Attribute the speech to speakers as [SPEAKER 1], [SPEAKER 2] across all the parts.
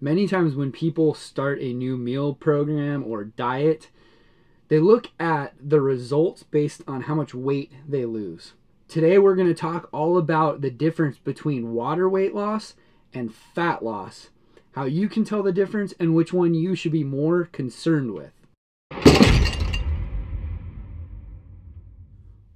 [SPEAKER 1] Many times when people start a new meal program or diet, they look at the results based on how much weight they lose. Today we're going to talk all about the difference between water weight loss and fat loss, how you can tell the difference and which one you should be more concerned with.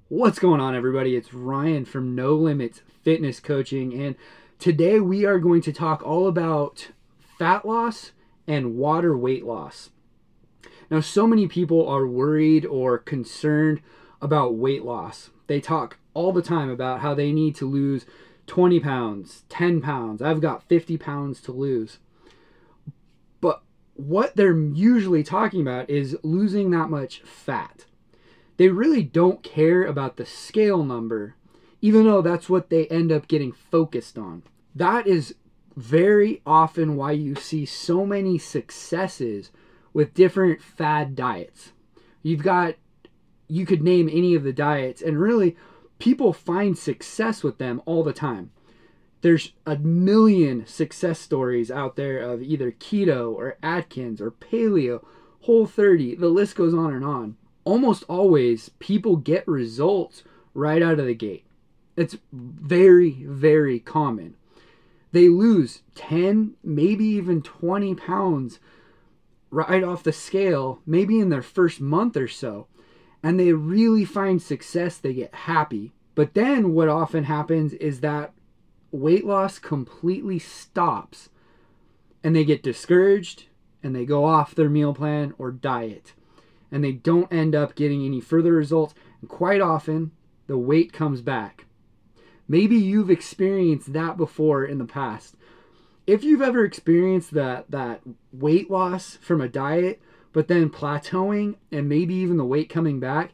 [SPEAKER 1] What's going on, everybody? It's Ryan from No Limits Fitness Coaching, and today we are going to talk all about fat loss and water weight loss. Now, so many people are worried or concerned about weight loss. They talk all the time about how they need to lose 20 pounds, 10 pounds. I've got 50 pounds to lose. But what they're usually talking about is losing that much fat. They really don't care about the scale number, even though that's what they end up getting focused on. That is very often why you see so many successes with different fad diets. You could name any of the diets, and really people find success with them all the time. There's a million success stories out there of either keto or Atkins or paleo, Whole30, the list goes on and on. Almost always people get results right out of the gate. It's very, very common. They lose 10, maybe even 20 pounds right off the scale, maybe in their first month or so, and they really find success. They get happy. But then what often happens is that weight loss completely stops and they get discouraged and they go off their meal plan or diet, and they don't end up getting any further results, and quite often the weight comes back. Maybe you've experienced that before in the past. If you've ever experienced that weight loss from a diet, but then plateauing and maybe even the weight coming back,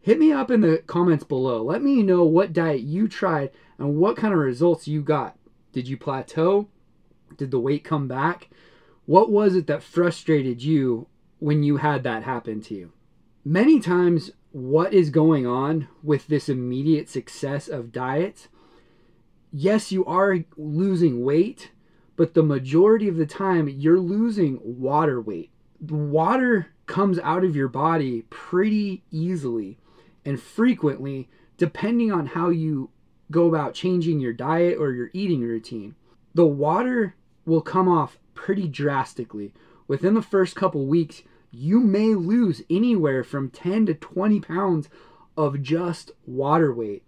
[SPEAKER 1] hit me up in the comments below. Let me know what diet you tried and what kind of results you got. Did you plateau? Did the weight come back? What was it that frustrated you when you had that happen to you? Many times what is going on with this immediate success of diets, yes, you are losing weight, but the majority of the time you're losing water weight. The water comes out of your body pretty easily and frequently, depending on how you go about changing your diet or your eating routine. The water will come off pretty drastically. Within the first couple weeks, you may lose anywhere from 10 to 20 pounds of just water weight.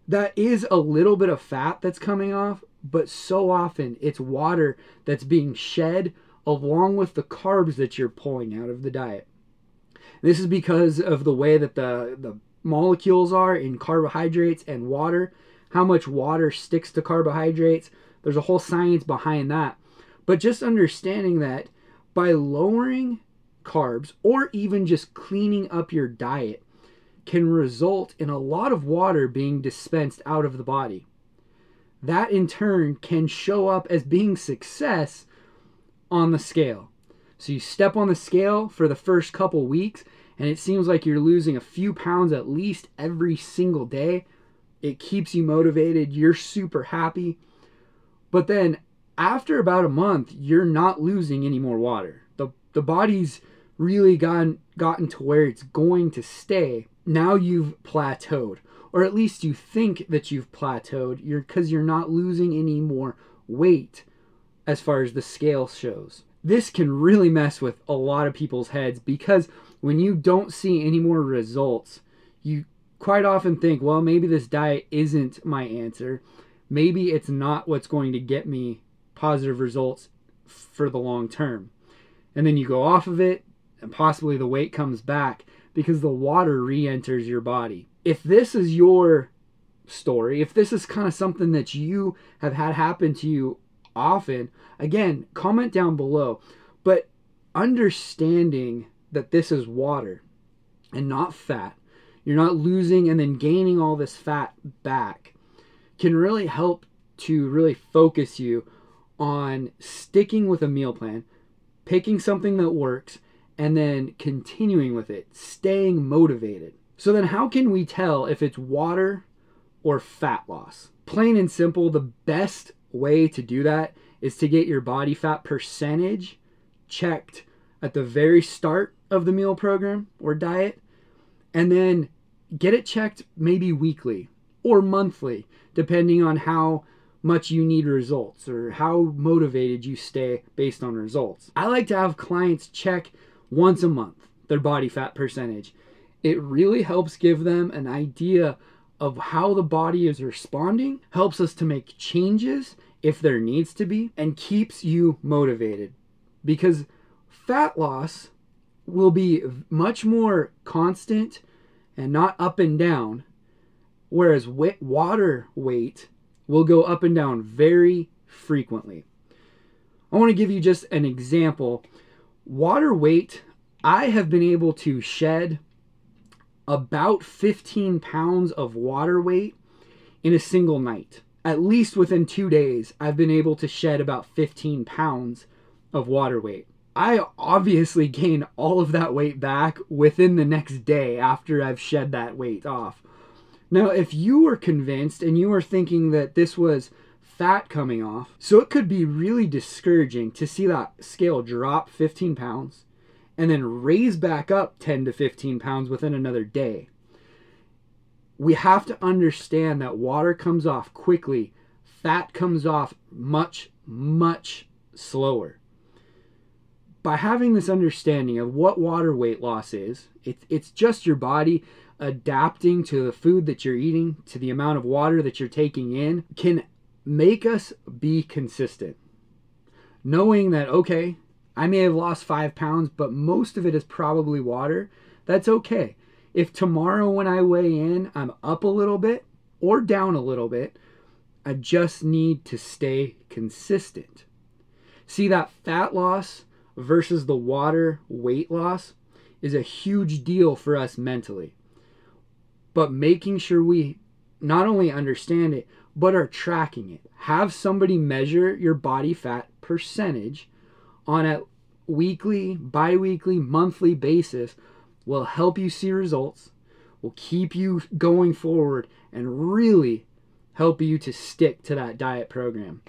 [SPEAKER 1] That is a little bit of fat that's coming off, but so often it's water that's being shed along with the carbs that you're pulling out of the diet. This is because of the way that the molecules are in carbohydrates and water, how much water sticks to carbohydrates. There's a whole science behind that. But just understanding that by lowering carbs or even just cleaning up your diet can result in a lot of water being dispensed out of the body. That in turn can show up as being success on the scale. So you step on the scale for the first couple weeks and it seems like you're losing a few pounds at least every single day. It keeps you motivated. You're super happy. But then after about a month, you're not losing any more water. The body's really gotten to where it's going to stay. Now you've plateaued, or at least you think that you've plateaued because you're not losing any more weight as far as the scale shows. This can really mess with a lot of people's heads, because when you don't see any more results, you quite often think, well, maybe this diet isn't my answer. Maybe it's not what's going to get me positive results for the long term. And then you go off of it, and possibly the weight comes back because the water re-enters your body. If this is your story, if this is kind of something that you have had happen to you often, again, comment down below. But understanding that this is water and not fat, you're not losing and then gaining all this fat back, can really help to really focus you on sticking with a meal plan, picking something that works, and then continuing with it, staying motivated. So then how can we tell if it's water or fat loss? Plain and simple, the best way to do that is to get your body fat percentage checked at the very start of the meal program or diet, and then get it checked maybe weekly or monthly, depending on how much you need results or how motivated you stay based on results. I like to have clients check once a month their body fat percentage. It really helps give them an idea of how the body is responding, helps us to make changes if there needs to be, and keeps you motivated. Because fat loss will be much more constant and not up and down, whereas water weight will go up and down very frequently. I want to give you just an example. Water weight, I have been able to shed about 15 pounds of water weight in a single night. At least within 2 days, I've been able to shed about 15 pounds of water weight. I obviously gain all of that weight back within the next day after I've shed that weight off. Now, if you were convinced and you were thinking that this was fat coming off, so it could be really discouraging to see that scale drop 15 pounds and then raise back up 10 to 15 pounds within another day. We have to understand that water comes off quickly. Fat comes off much, much slower. By having this understanding of what water weight loss is, it's just your body adapting to the food that you're eating, to the amount of water that you're taking in, can make us be consistent. Knowing that, okay, I may have lost 5 pounds, but most of it is probably water, that's okay. If tomorrow when I weigh in, I'm up a little bit or down a little bit, I just need to stay consistent. See, that fat loss versus the water weight loss is a huge deal for us mentally. But making sure we not only understand it, but are tracking it. Have somebody measure your body fat percentage on a weekly, bi-weekly, monthly basis will help you see results, will keep you going forward, and really help you to stick to that diet program.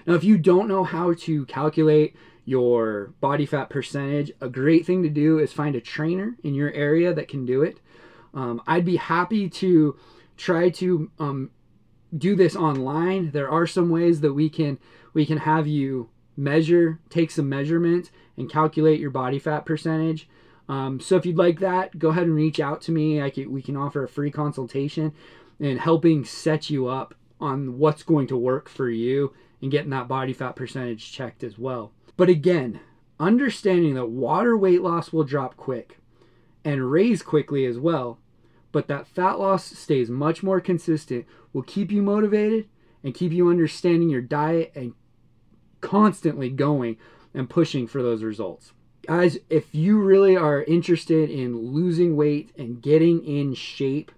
[SPEAKER 1] Now, if you don't know how to calculate your body fat percentage, a great thing to do is find a trainer in your area that can do it. I'd be happy to try to do this online. There are some ways that we can have you take some measurements and calculate your body fat percentage. So if you'd like that, go ahead and reach out to me. We can offer a free consultation in helping set you up on what's going to work for you and getting that body fat percentage checked as well. But again, understanding that water weight loss will drop quick and raise quickly as well, but that fat loss stays much more consistent, will keep you motivated and keep you understanding your diet and constantly going and pushing for those results. Guys, if you really are interested in losing weight and getting in shape,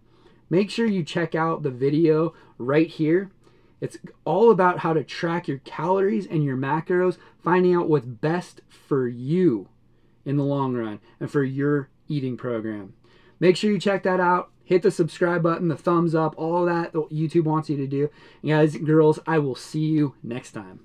[SPEAKER 1] make sure you check out the video right here. It's all about how to track your calories and your macros, finding out what's best for you in the long run and for your eating program. Make sure you check that out. Hit the subscribe button, the thumbs up, all of that YouTube wants you to do. And guys, girls, I will see you next time.